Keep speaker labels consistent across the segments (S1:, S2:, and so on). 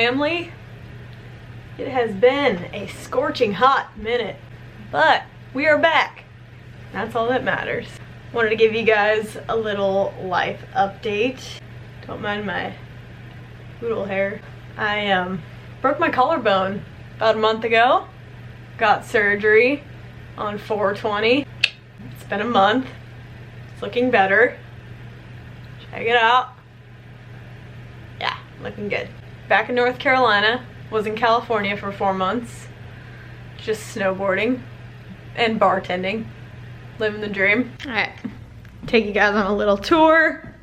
S1: family. It has been a scorching hot minute, but we are back. That's all that matters. Wanted to give you guys a little life update. Don't mind my poodle hair. I broke my collarbone about a month ago. Got surgery on 4/20. It's been a month. It's looking better. Check it out. Yeah, looking good. Back in North Carolina. Was in California for 4 months. Just snowboarding and bartending. Living the dream. Alright. Take you guys on a little tour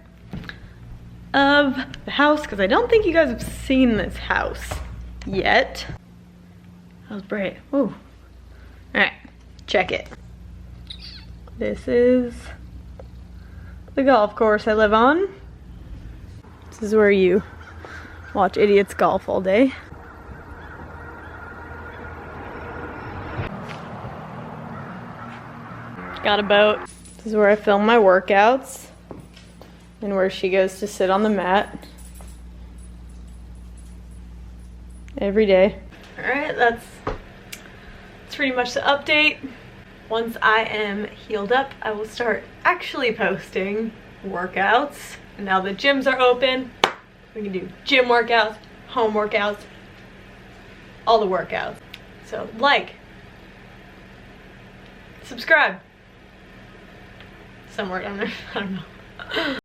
S1: of the house because I don't think you guys have seen this house yet. That was bright. Ooh. Alright, check it. This is the golf course I live on. This is where you watch idiots golf all day. Got a boat. This is where I film my workouts and where she goes to sit on the mat every day. All right, that's pretty much the update. Once I am healed up, I will start actually posting workouts. And now the gyms are open, we can do gym workouts, home workouts, all the workouts. So like, subscribe. Somewhere down there, I don't know.